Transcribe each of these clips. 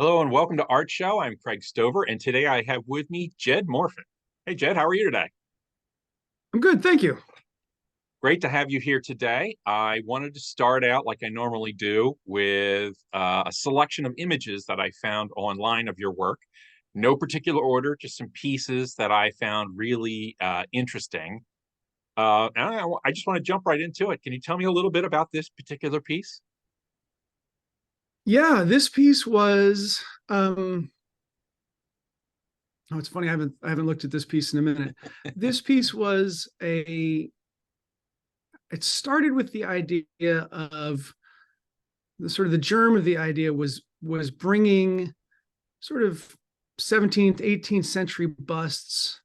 Hello and welcome to Art Show. I'm Craig Stover, and today I have with me Jed Morfit. Hey, Jed, how are you today? I'm good, thank you. Great to have you here today. I wanted to start out like I normally do with a selection of images that I found online of your work. No particular order, just some pieces that I found really interesting. I just want to jump right into it. Can you tell me a little bit about this particular piece? Yeah, this piece was oh, it's funny, I haven't looked at this piece in a minute. This piece was it started with the idea of the germ of the idea was bringing sort of 17th, 18th century busts,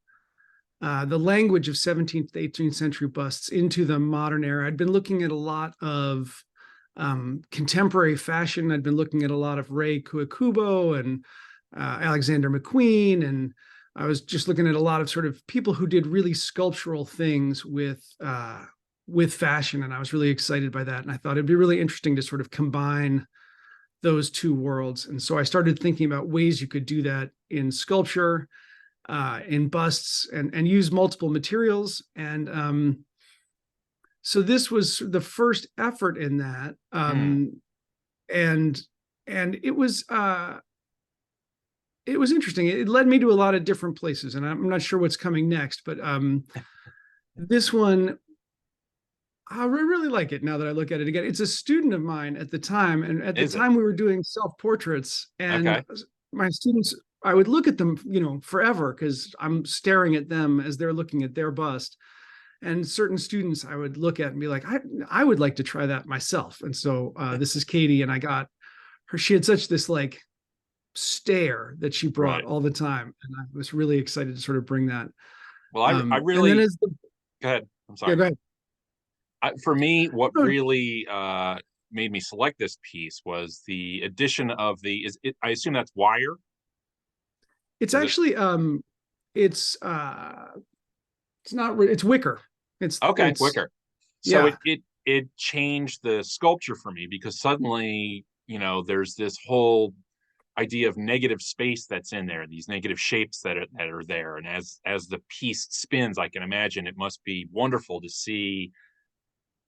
the language of 17th, 18th century busts into the modern era. I'd been looking at a lot of contemporary fashion. I'd been looking at a lot of Ray Kuikubo and Alexander McQueen, and I was just looking at a lot of sort of people who did really sculptural things with fashion, and I was really excited by that. And I thought it'd be really interesting to sort of combine those two worlds. And so I started thinking about ways you could do that in sculpture, in busts, and use multiple materials. And so this was the first effort in that, Hmm. and it was interesting. It led me to a lot of different places, and I'm not sure what's coming next, but this one, I really like it now that I look at it again. It's a student of mine at the time, and at the Is it? time we were doing self-portraits, and Okay. my students, I would look at them, forever, because I'm staring at them as they're looking at their bust. And certain students I would look at and be like, I would like to try that myself. And so this is Katie, and I got her. She had such this like stare that she brought Right. all the time, and I was really excited to sort of bring that. Well, I And then really, as the go ahead. I'm yeah, sorry. go ahead. For me, what No, really made me select this piece was the addition of the is it, I assume that's wire. it's Is it actually it's it's not it's wicker. okay? It's Wicker. So yeah, it changed the sculpture for me because suddenly there's this whole idea of negative space that's in there, these negative shapes that are there, and as the piece spins, I can imagine it must be wonderful to see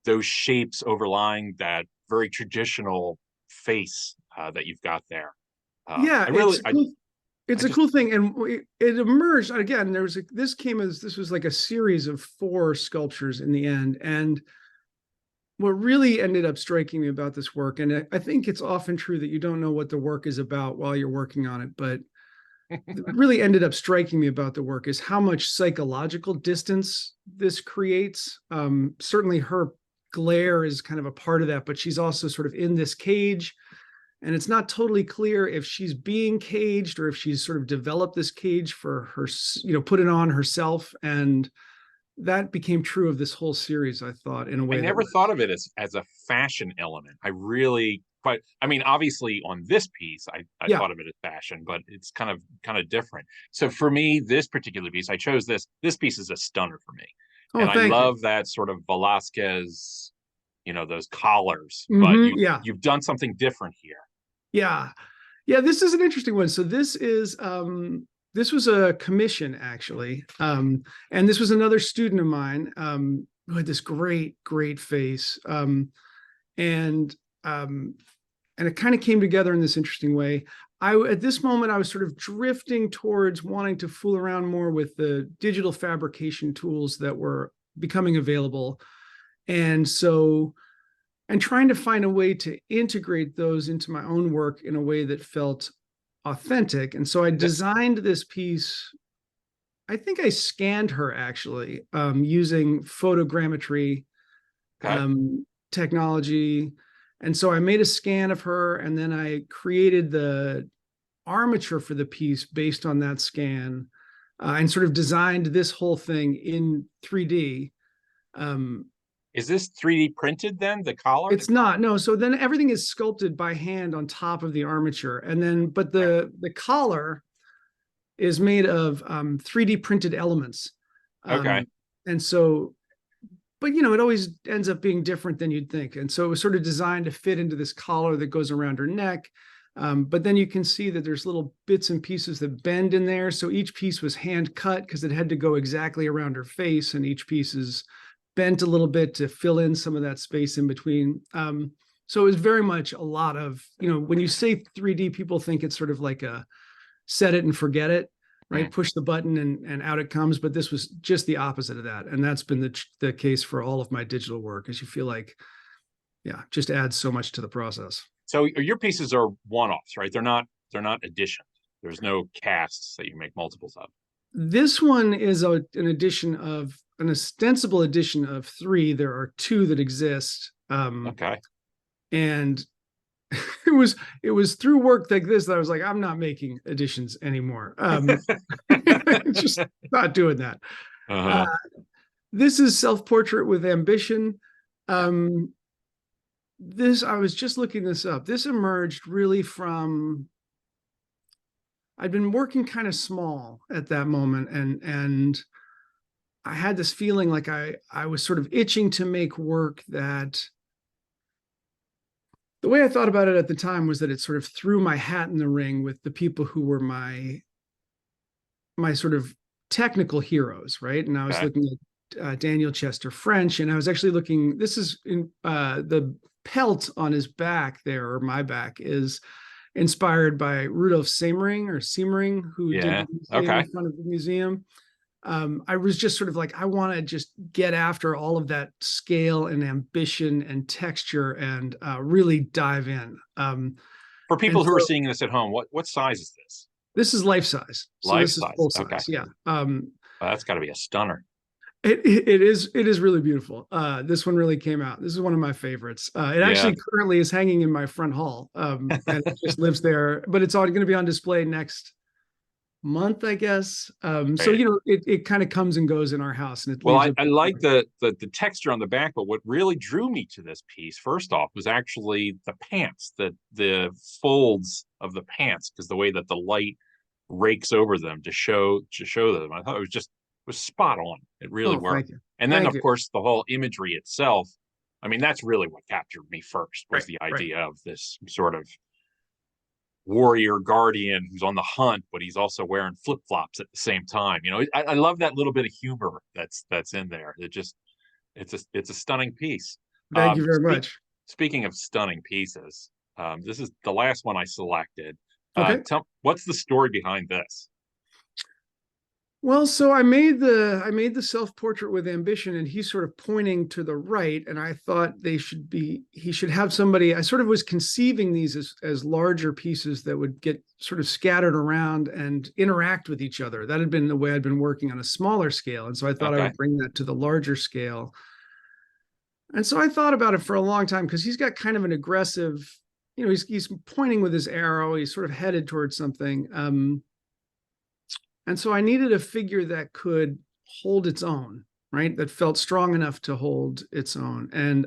those shapes overlying that very traditional face that you've got there. yeah, I really, I it's a just cool thing. And it emerged again. This was like a series of four sculptures in the end. And what really ended up striking me about this work, and I think it's often true that you don't know what the work is about while you're working on it, but what really ended up striking me about the work is how much psychological distance this creates. Certainly her glare is kind of a part of that, but she's also sort of in this cage, and it's not totally clear if she's being caged or if she's sort of developed this cage for her, put it on herself. And that became true of this whole series, I thought, in a I way that never thought was, of it as a fashion element. I really quite. I mean, obviously on this piece, I yeah. thought of it as fashion, but it's kind of different. So for me, this particular piece, I chose this. This piece is a stunner for me, Oh, and I thank you. love that sort of Velasquez, those collars. But Yeah. you've done something different here. Yeah. Yeah. This is an interesting one. So this was a commission actually. And this was another student of mine, who had this great face. And, um, and it kind of came together in this interesting way. At this moment, I was sort of drifting towards wanting to fool around more with the digital fabrication tools that were becoming available. And so, and trying to find a way to integrate those into my own work in a way that felt authentic. And so I designed this piece. I think I scanned her actually, using photogrammetry, Okay. technology. And so I made a scan of her, and then I created the armature for the piece based on that scan, and sort of designed this whole thing in 3D. Um, Is this 3D printed then? The collar? It's not, no. So then everything is sculpted by hand on top of the armature, and then but Right. the collar is made of 3D printed elements, Okay. um, and so, but it always ends up being different than you'd think, and so it was sort of designed to fit into this collar that goes around her neck. But then you can see that there's little bits and pieces that bend in there. So each piece was hand cut because it had to go exactly around her face, and each piece is bent a little bit to fill in some of that space in between. So it was very much a lot of, when you say 3D, people think it's sort of like a set it and forget it, right? Mm. Push the button and out it comes. But this was just the opposite of that. And that's been the case for all of my digital work, is you feel like, yeah, just adds so much to the process. So your pieces are one-offs, right? They're not additions. There's no casts that you make multiples of. This one is an ostensible edition of 3. There are 2 that exist. Okay. And it was through work like this that I was like, I'm not making editions anymore. Just not doing that. Uh-huh. This is Self-Portrait with Ambition. This, I was just looking this up. This emerged really from, I'd been working kind of small at that moment, and I had this feeling like I was sort of itching to make work that, the way I thought about it at the time was that it sort of threw my hat in the ring with the people who were my sort of technical heroes, right? And I was Okay. looking at Daniel Chester French, and I was actually looking, this is in the pelt on his back there, or my back, is inspired by Rudolf Siemering, who did Yeah. the museum Okay. in front of the museum. I was just sort of like, I want to just get after all of that scale and ambition and texture and really dive in. For And people who are so seeing this at home, what size is this? this is life size. So Life this is size. full Okay. size. Yeah. That's got to be a stunner. It is really beautiful. This one really came out. This is one of my favorites. It Yeah. actually currently is hanging in my front hall, and it just lives there. But it's all going to be on display next month, I guess. So Right. it kind of comes and goes in our house, and it Well, leaves I a. like the texture on the back, but what really drew me to this piece, first off, was actually the pants, the folds of the pants, because the way that the light rakes over them to show them. I thought it was spot on. It really Oh, worked. thank you, And then thank of you. course the whole imagery itself. I mean, that's really what captured me first, was Right, the right. idea of this sort of warrior guardian who's on the hunt, but he's also wearing flip flops at the same time. I love that little bit of humor that's in there. It's a stunning piece. Thank you Um, very speak, much. Speaking of stunning pieces, this is the last one I selected. Okay. What's the story behind this? Well, so I made the self-portrait with Ambition, and he's sort of pointing to the right, and I thought he should have somebody. I sort of was conceiving these as larger pieces that would get sort of scattered around and interact with each other. That had been the way I'd been working on a smaller scale, and so I thought I Okay. would bring that to the larger scale. And so I thought about it for a long time, because he's got kind of an aggressive, he's pointing with his arrow. He's sort of headed towards something. And so I needed a figure that could hold its own, right? That felt strong enough to hold its own. And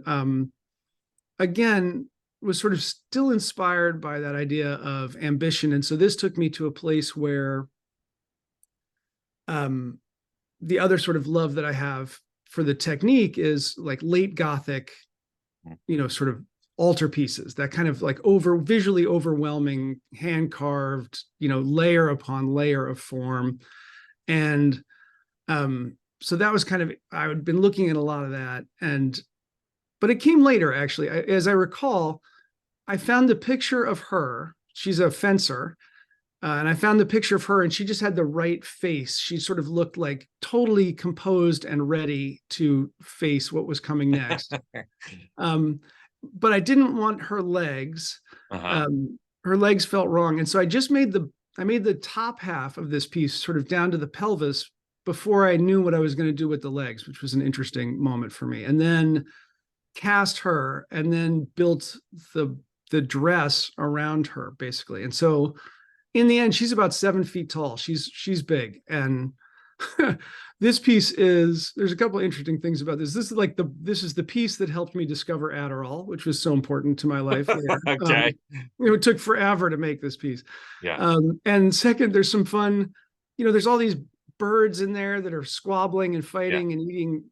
again, was sort of still inspired by that idea of ambition. And so this took me to a place where the other sort of love that I have for the technique is like late Gothic, sort of altarpieces, that kind of like visually overwhelming, hand carved, layer upon layer of form. And so that was kind of, I had been looking at a lot of that. But it came later, actually. As I recall, I found the picture of her. She's a fencer. And I found the picture of her, and she just had the right face. She sort of looked like totally composed and ready to face what was coming next. But I didn't want her legs. Uh-huh. Her legs felt wrong, and so I made the top half of this piece sort of down to the pelvis before I knew what I was going to do with the legs, which was an interesting moment for me. And then cast her, and then built the dress around her, basically. And so in the end, she's about 7 feet tall. She's big. And this piece there's a couple of interesting things about this. This is the piece that helped me discover Adderall, which was so important to my life later. Okay. It took forever to make this piece. Yeah. And second, there's some fun, there's all these birds in there that are squabbling and Yeah. fighting and eating,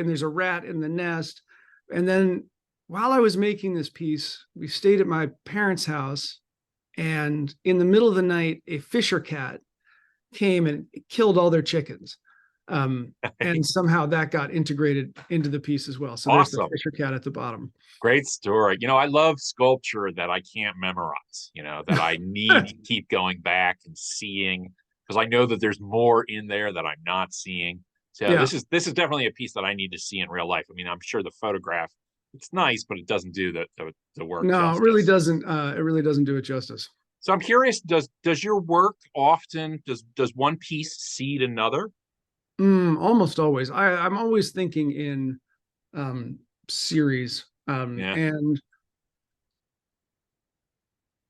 and there's a rat in the nest. And then while I was making this piece, we stayed at my parents' house, And in the middle of the night, a fisher cat came and killed all their chickens. And somehow that got integrated into the piece as well. So there's the Awesome. fisher cat at the bottom. Great story. I love sculpture that I can't memorize, that I need to keep going back and seeing because I know that there's more in there that I'm not seeing. So Yeah. this is definitely a piece that I need to see in real life. I mean, I'm sure the photograph it's nice, but it doesn't do the work No, it really justice. doesn't. It really doesn't do it justice. So I'm curious, does your work often does one piece seed another? Almost always. I'm always thinking in um, series. Yeah, And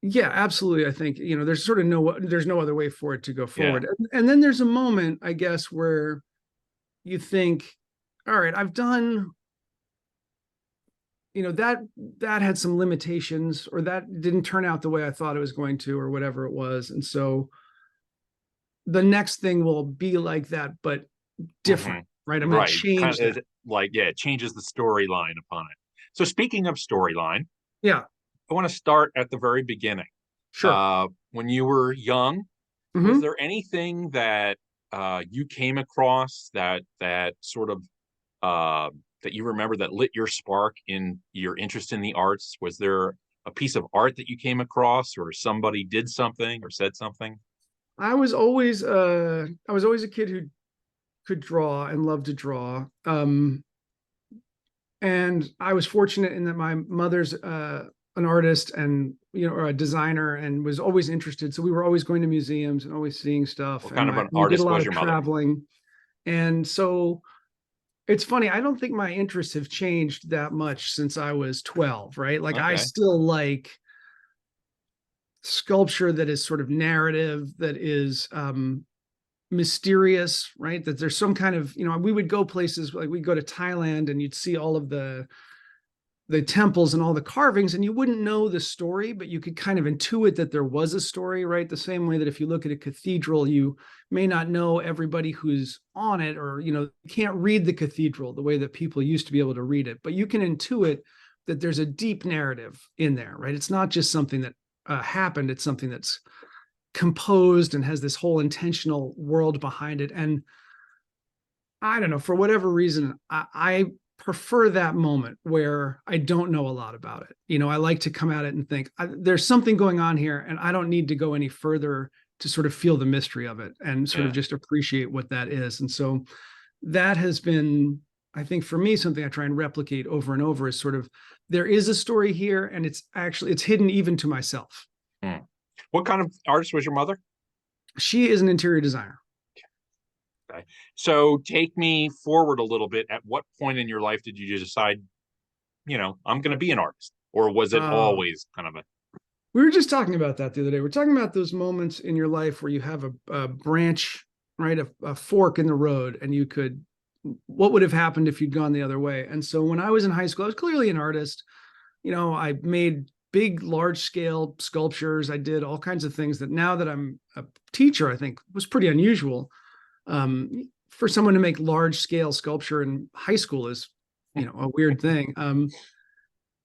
yeah, absolutely. I think, there's sort of there's no other way for it to go yeah. forward. And then there's a moment, I guess, where you think, all right, I've done, that had some limitations, or that didn't turn out the way I thought it was going to, or whatever it was. And so the next thing will be like that, but Hmm. different, right? I'm going to Right. change Kind that. of like, yeah, it changes the storyline upon it. So speaking of storyline, Yeah, I want to start at the very beginning. sure. When you were young, was Hmm. there anything that you came across that sort of that you remember that lit your spark in your interest in the arts? Was there a piece of art that you came across, or somebody did something or said something? I was always a kid who could draw and loved to draw. And I was fortunate in that my mother's an artist and or a designer and was always interested. So we were always going to museums and always seeing stuff. What And kind of an we did a artist lot was of your mother? traveling. And so it's funny. I don't think my interests have changed that much since I was 12. Right? Like I Okay. still like sculpture that is sort of narrative, that is mysterious, right? That there's some kind of, we would go places like we'd go to Thailand and you'd see all of the temples and all the carvings, and you wouldn't know the story, but you could kind of intuit that there was a story, right? The same way that if you look at a cathedral, you may not know everybody who's on it, or you can't read the cathedral the way that people used to be able to read it, but you can intuit that there's a deep narrative in there, right? It's not just something that happened, it's something that's composed and has this whole intentional world behind it. And I don't know, for whatever reason, I prefer that moment where I don't know a lot about it. I like to come at it and think there's something going on here, and I don't need to go any further to sort of feel the mystery of it and sort of Yeah. just appreciate what that is. And so that has been, I think, for me, something I try and replicate over and over is sort of there is a story here, and it's hidden even to myself. Hmm. What kind of artist was your mother? She is an interior designer. Okay. So take me forward a little bit. At what point in your life did you decide, I'm going to be an artist? Or was it Uh, always kind of a, We were just talking about that the other day. We're talking about those moments in your life where you have a branch, right? A fork in the road, and what would have happened if you'd gone the other way? And so when I was in high school, I was clearly an artist. I made big, large scale sculptures. I did all kinds of things that now that I'm a teacher, I think was pretty unusual. For someone to make large scale sculpture in high school is, a weird thing.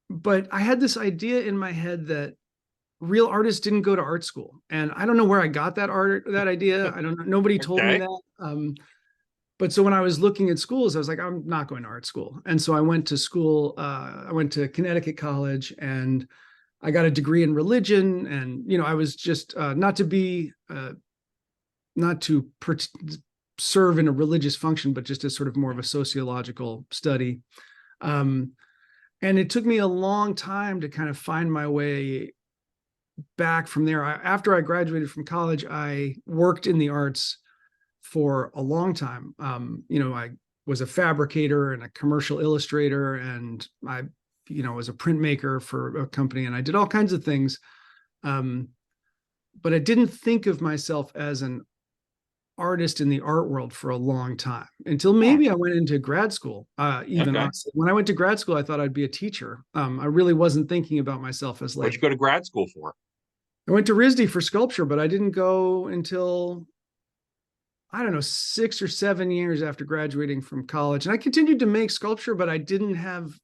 But I had this idea in my head that real artists didn't go to art school, and I don't know where I got that idea. I don't know, nobody told me okay. that. But so when I was looking at schools, I was like, I'm not going to art school. And so I went to school. I went to Connecticut College, and I got a degree in religion. And I was just not to serve in a religious function, but just as sort of more of a sociological study. um, and it took me a long time to kind of find my way back from there. After I graduated from college, I worked in the arts for a long time. I was a fabricator and a commercial illustrator, and I, was a printmaker for a company, and I did all kinds of things. Um, but I didn't think of myself as an artist in the art world for a long time until Hmm. maybe I went into grad school. Even Okay. honestly, when I went to grad school, I thought I'd be a teacher. I really wasn't thinking about myself as What'd you like, go to grad school for? I went to RISD for sculpture, but I didn't go until, I don't know, 6 or 7 years after graduating from college. And I continued to make sculpture, but I didn't have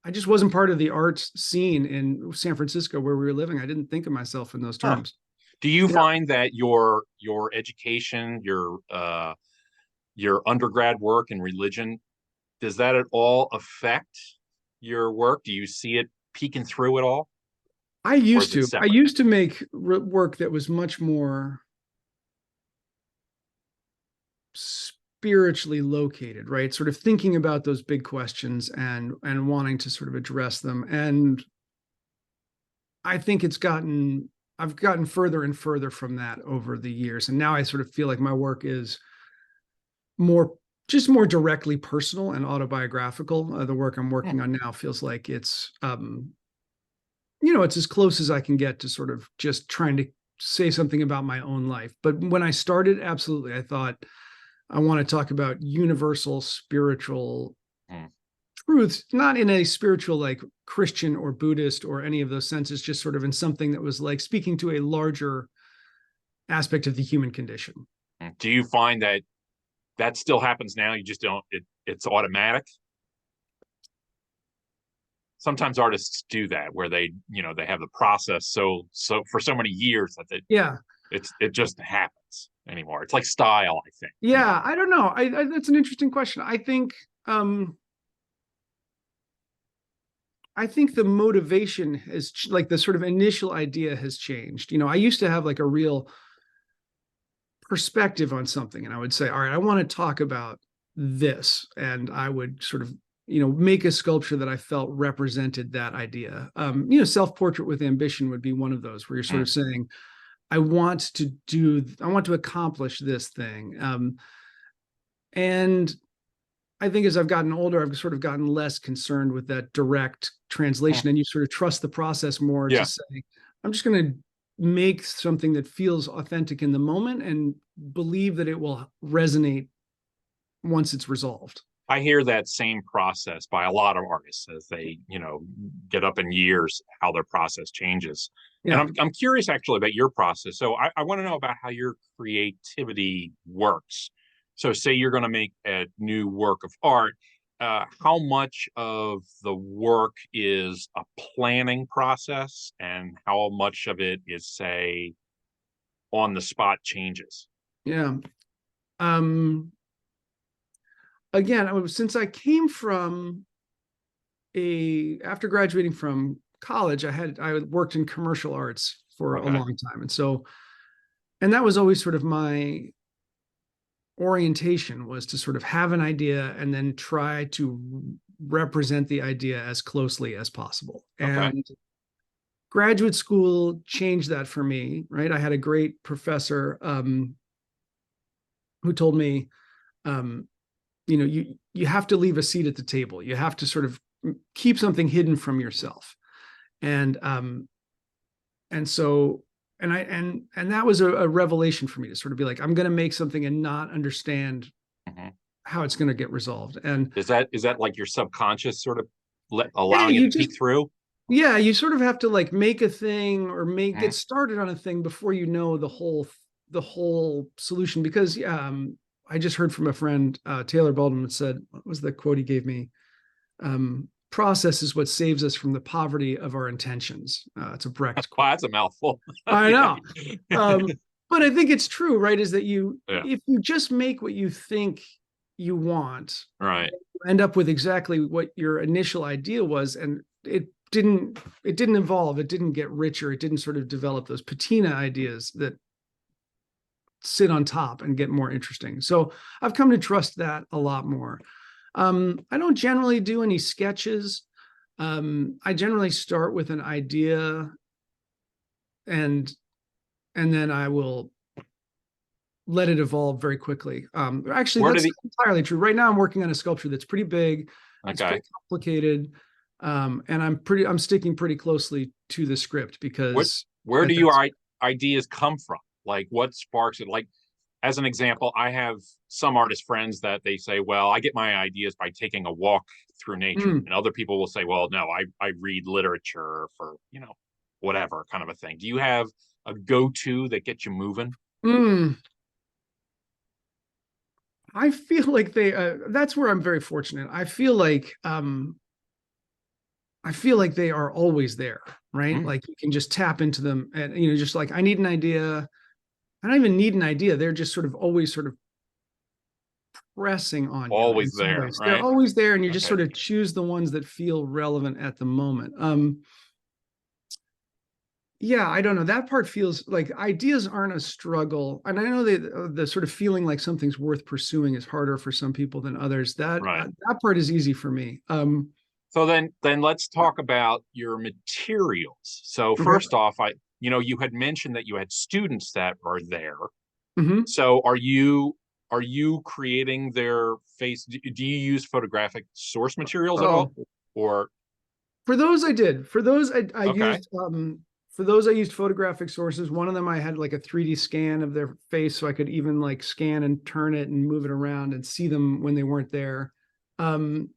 I just wasn't part of the art scene in San Francisco where we were living. I didn't think of myself in those Huh. terms. Do you Yeah, find that your education, your undergrad work in religion, does that at all affect your work? Do you see it peeking through at all, I or used is it to. I separate? used to make work that was much more spiritually located, right? Sort of thinking about those big questions and wanting to sort of address them. And I think I've gotten further and further from that over the years. And now I sort of feel like my work is more just more directly personal and autobiographical. The work I'm Hmm. working on now feels like it's as close as I can get to sort of just trying to say something about my own life. But when I started, absolutely, I thought I want to talk about universal spiritual Hmm. truths, not in a spiritual like Christian or Buddhist or any of those senses, just sort of in something that was like speaking to a larger aspect of the human condition. Do you find that that still happens now? You just don't. It's automatic. Sometimes artists do that, where they have the process so for so many years that Yeah. it just happens anymore. It's like style, I think. Yeah. I don't know. That's an interesting question. Um, I think the motivation has like the sort of initial idea has changed. I used to have like a real perspective on something and I would say, all right, I want to talk about this. And I would sort of, make a sculpture that I felt represented that idea. Self-portrait with ambition would be one of those where you're sort Mm. of saying, I want to accomplish this thing. And I think as I've gotten older, I've sort of gotten less concerned with that direct Mm. translation, and you sort of trust the process more to Yeah, say, I'm just going to make something that feels authentic in the moment and believe that it will resonate once it's resolved. I hear that same process by a lot of artists as they, get up in years, how their process changes. And Yeah. I'm curious actually about your process. So I want to know about how your creativity works. So say you're going to make a new work of art. How much of the work is a planning process and how much of it is, say, on the spot changes? Yeah. Um, Again, since I came from after graduating from college, I worked in commercial arts for a Okay. long time. And that was always sort of my orientation, was to sort of have an idea and then try to represent the idea as closely as possible. Okay. And graduate school changed that for me, right? I had a great professor who told me, um, you have to leave a seat at the table. You have to sort of keep something hidden from yourself. And and so and that was a revelation for me to sort of be like, I'm going to make something and not understand Mhm. how it's going to get resolved. And Is that like your subconscious sort of yeah, allowing it to peek through? you sort of have to like make a thing or Mhm. get started on a thing before you know the whole solution. Because I just heard from a friend, Taylor Baldwin, said, what was the quote he gave me? Process is what saves us from the poverty of our intentions. It's a Brecht quote. Wow, that's a mouthful. I Yeah. know. But I think it's true, right? Is that Yeah. if you just make what you think you want, Right. you end up with exactly what your initial idea was, and it didn't evolve, it didn't get richer, it didn't sort of develop those patina ideas that sit on top and get more interesting. So I've come to trust that a lot more. I don't generally do any sketches. I generally start with an idea and then I will let it evolve very quickly. Actually, Where did that's he? not entirely true. Right now, I'm working on a sculpture that's pretty big. It's Okay. pretty complicated, and I'm sticking pretty closely to the script What? because Where do your that's ideas come from? Like, what sparks it? Like, as an example, I have some artist friends that they say, "Well, I get my ideas by taking a walk through nature," mm, and other people will say, "Well, no, I read literature for whatever kind of a thing." Do you have a go-to that gets you moving? mm. I feel like that's where I'm very fortunate. I feel like I feel like they are always there, right? Mm, Like you can just tap into them and, just like I need an idea. I don't even need an idea. They're just sort of always sort of pressing on you in always some there, ways. They're right? always there, and you just Okay, sort of choose the ones that feel relevant at the moment. Yeah, I don't know. That part feels like ideas aren't a struggle, and I know the sort of feeling like something's worth pursuing is harder for some people than others. right. That part is easy for me. So then let's talk about your materials. So Okay. first off, you had mentioned that you had students that are there. Hmm. So are you creating their face? Do you use photographic source materials at all? Oh, Or for those I did. For those I okay, used for those I used photographic sources. One of them I had like a 3D scan of their face so I could even like scan and turn it and move it around and see them when they weren't there. Um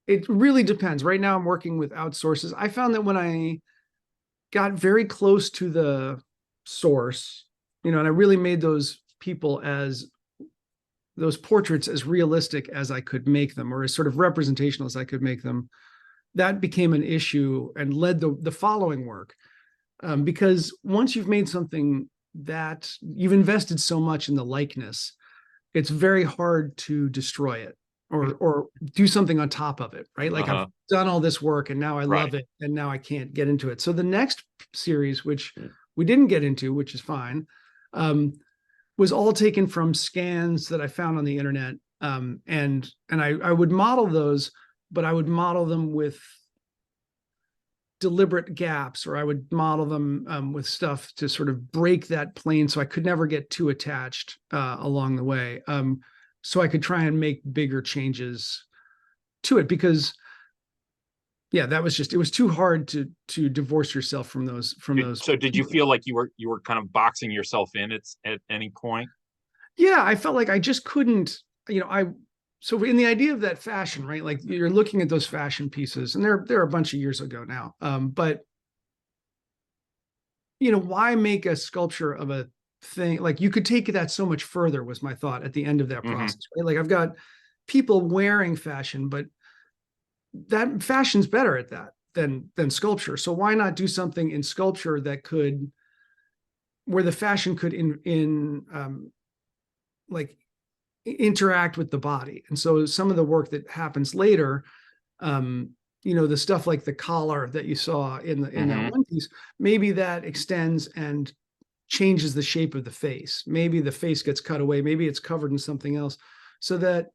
it really depends. Right now I'm working with outsources. I found that when I got very close to the source, and I really made those portraits as realistic as I could make them, or as sort of representational as I could make them, that became an issue and led the following work. Because once you've made something that you've invested so much in the likeness, it's very hard to destroy it or do something on top of it, right? Like I've uh-huh, done all this work and now I right. love it and now I can't get into it. So the next series, which we didn't get into, which is fine, um, was all taken from scans that I found on the internet. And I would model those, but I would model them with deliberate gaps, or I would model them with stuff to sort of break that plane so I could never get too attached along the way. So I could try and make bigger changes to it because yeah, that was just, it was too hard to divorce yourself from those So did you pieces. feel like you were kind of boxing yourself in at any point? Yeah, I felt like I just couldn't, I so in the idea of that fashion, right? Like you're looking at those fashion pieces, and they're a bunch of years ago now. But why make a sculpture of a thing? Like you could take that so much further, was my thought at the end of that Hmm. process, right? Like I've got people wearing fashion, but that fashion's better at that than sculpture. So why not do something in sculpture that could, where the fashion could in like interact with the body? And so some of the work that happens later, the stuff like the collar that you saw in that Hmm. one piece, maybe that extends and changes the shape of the face. Maybe the face gets cut away. Maybe it's covered in something else, so that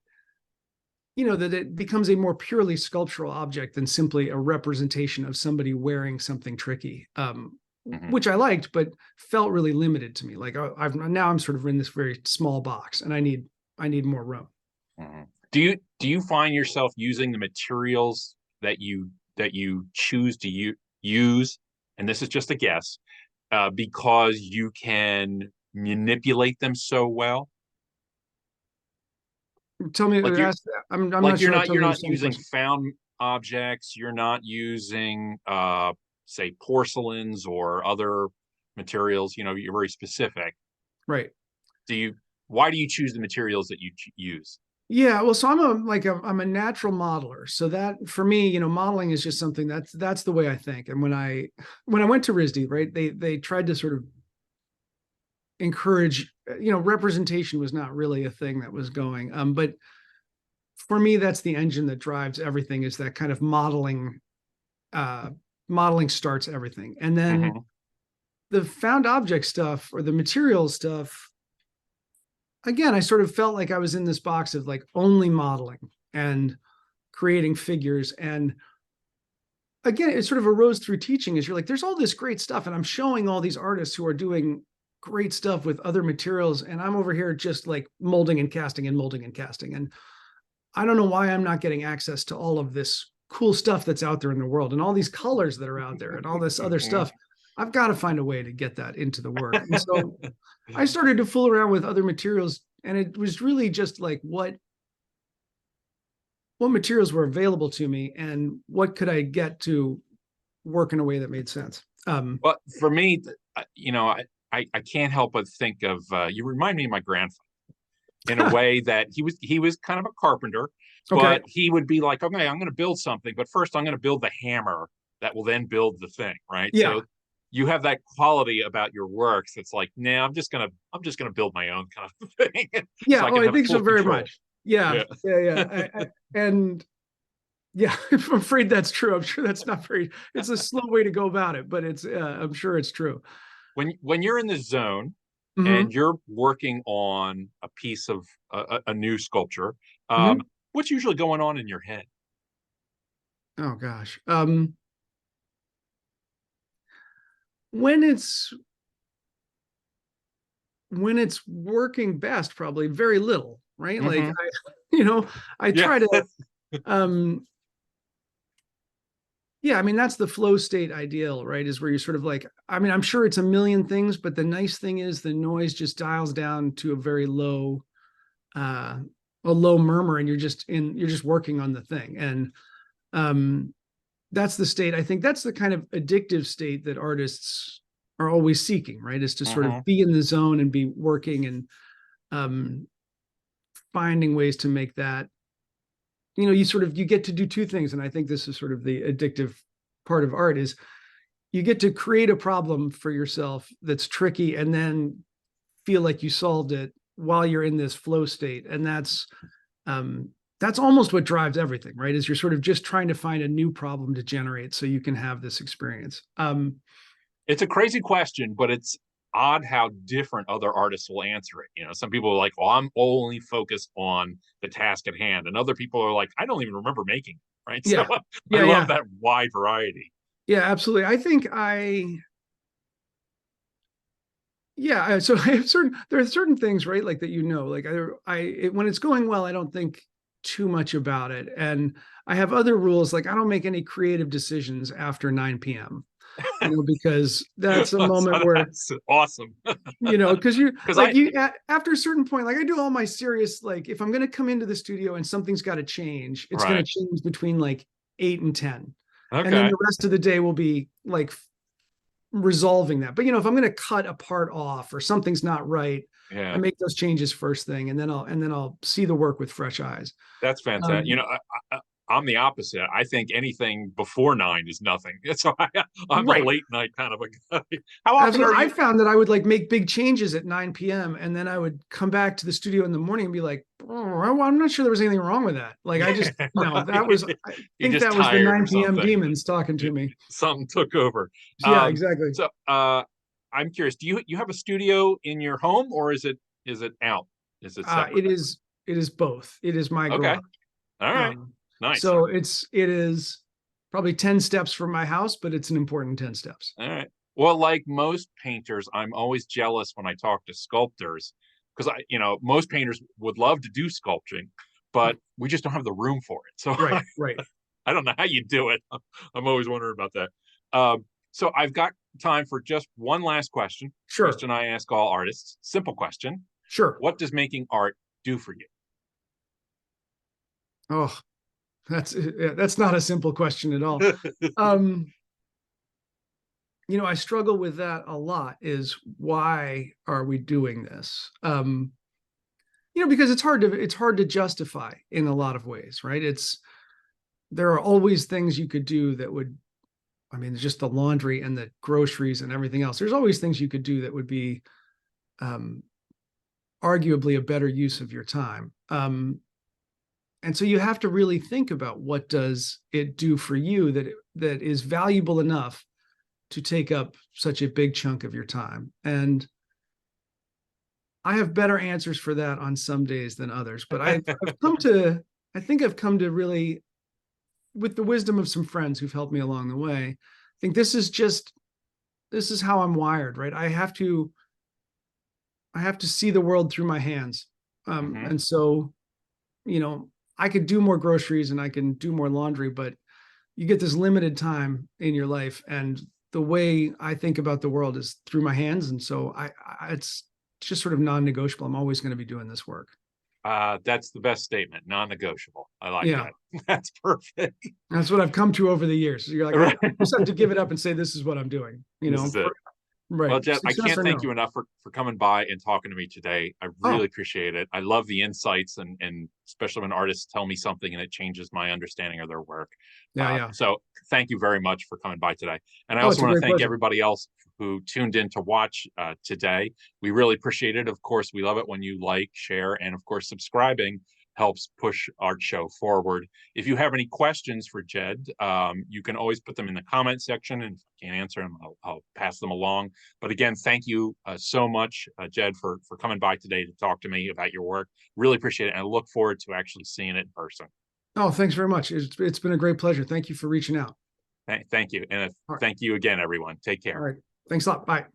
that it becomes a more purely sculptural object than simply a representation of somebody wearing something tricky. Hmm. Which I liked, but felt really limited to me. Like I'm sort of in this very small box, and I need more room. Hmm. Do you find yourself using the materials that you choose to use, and this is just a guess, because you can manipulate them so well? Tell me, Like you're ask. I'm like not you're sure I not you're totally not understand the using question. found objects, you're not using say porcelains or other materials, you're very specific. Right. Do you Why do you choose the materials that you use? Yeah, well, so I'm a natural modeler. So that for me, modeling is just something that's the way I think. And when I went to RISD, right, they tried to sort of encourage, representation was not really a thing that was going. But for me, that's the engine that drives everything, is that kind of uh modeling starts everything. And then Hmm. the found object stuff or the material stuff, again, I sort of felt like I was in this box of like only modeling and creating figures. And again, it sort of arose through teaching, is you're like, there's all this great stuff, and I'm showing all these artists who are doing great stuff with other materials, and I'm over here just like molding and casting and molding and casting. And I don't know why I'm not getting access to all of this cool stuff that's out there in the world and all these colors that are out there and all this other stuff. I've got to find a way to get that into the work. And so I started to fool around with other materials, and it was really just like what materials were available to me and what could I get to work in a way that made sense. But for me, I can't help but think of you remind me of my grandfather in a way that he was kind of a carpenter, Okay. But he would be like, okay, I'm going to build something, but first I'm going to build the hammer that will then build the thing, right? Yeah. So you have that quality about your works that's like, nah, I'm just gonna build my own kind of thing, so Yeah. I Oh, can I have think so full very control. much. Yeah. Yeah. Yeah. Yeah. And yeah, I'm afraid that's true. I'm sure that's not very, it's a slow way to go about it, but I'm sure it's true. When you're in the zone Hmm. and you're working on a piece of a new sculpture, Hmm. what's usually going on in your head? Oh gosh. When it's when it's working best, probably very little, right? Like Mm-hmm. I Yeah. try to um yeah, I mean that's the flow state ideal, right? Is where you're sort of like, I mean, I'm sure it's a million things, but the nice thing is the noise just dials down to a very uh low murmur, and you're just working on the thing. And um that's the state. I think that's the kind of addictive state that artists are always seeking, right? Is to sort of Mm-hmm. be in the zone and be working and um finding ways to make that, you get to do two things. And I think this is sort of the addictive part of art is you get to create a problem for yourself that's tricky and then feel like you solved it while you're in this flow state. And that's almost what drives everything, right? Is you're sort of just trying to find a new problem to generate so you can have this experience. It's a crazy question, but it's odd how different other artists will answer it. Some people are like, well, I'm only focused on the task at hand. And other people are like, I don't even remember making it. Right. So Yeah, I yeah, love yeah, that wide variety. yeah, absolutely. I think yeah. So I have there are certain things, right? Like that, like when it's going well, I don't think too much about it. And I have other rules, like I don't make any creative decisions after 9 p.m., because that's a moment where, That's awesome. because you Because like I, after a certain point, like I do all my serious, like if I'm going to come into the studio and something's got to change, it's going to right. change between like 8 and 10. And then Okay. the rest of the day will be like resolving that. But if I'm going to cut a part off or something's not right, I Yeah. make those changes first thing, and then I'll see the work with fresh eyes. That's fantastic. Um, I'm the opposite. I think anything before 9 is nothing. So I'm a right. late night kind of a guy. How often are Absolutely. I you? found that I would like make big changes at 9 p.m. and then I would come back to the studio in the morning and be like, oh, I'm not sure there was anything wrong with that. Like I just, Yeah, right. I You're think just that was the tired or 9 p.m. something. demons talking to me. Something took over. Yeah, Um, exactly. so I'm curious. Do you have a studio in your home, or is it out? Is it separate? It is both. It is my Okay. garage. All right. Um, Nice. so it is probably 10 steps from my house, but it's an important 10 steps. All right. Well, like most painters, I'm always jealous when I talk to sculptors because most painters would love to do sculpting, but we just don't have the room for it. So Right, right. I don't know how you do it. I'm always wondering about that. So I've got time for just one last question. Sure, Question I ask all artists. Simple question. sure. What does making art do for you? Oh, that's not a simple question at all. Um, I struggle with that a lot, is why are we doing this? Because it's hard to justify in a lot of ways, right? There are always things you could do that would, I mean, just the laundry and the groceries and everything else. There's always things you could do that would be um, arguably a better use of your time. And so you have to really think about what does it do for you that is valuable enough to take up such a big chunk of your time. And I have better answers for that on some days than others, but I think I've come to really, with the wisdom of some friends who've helped me along the way, I think this is how I'm wired, right? I have to see the world through my hands. Hmm. And so, I could do more groceries and I can do more laundry, but you get this limited time in your life. And the way I think about the world is through my hands. And so it's just sort of non-negotiable. I'm always going to be doing this work. That's the best statement. Non-negotiable. I like Yeah. that. That's perfect. That's what I've come to over the years. So you're like, I Right. just have to give it up and say, this is what I'm doing, This is it. Right. Well, Jed, I Success, can't I thank know. you enough for coming by and talking to me today. I really Oh, appreciate it. I love the insights and especially when artists tell me something and it changes my understanding of their work. yeah, yeah. So thank you very much for coming by today. And I Oh, also it's a want to great thank pleasure. everybody else who tuned in to watch today. We really appreciate it. Of course, we love it when you like, share, and of course, subscribing helps push our show forward. If you have any questions for Jed, you can always put them in the comment section, and if I can't answer them, I'll pass them along. But again, thank you so much, Jed, for coming by today to talk to me about your work. Really appreciate it, and I look forward to actually seeing it in person. Oh, thanks very much. It's been a great pleasure. Thank you for reaching out. Thank you, and All right. thank you again, everyone. Take All care. right. Thanks a lot. Bye.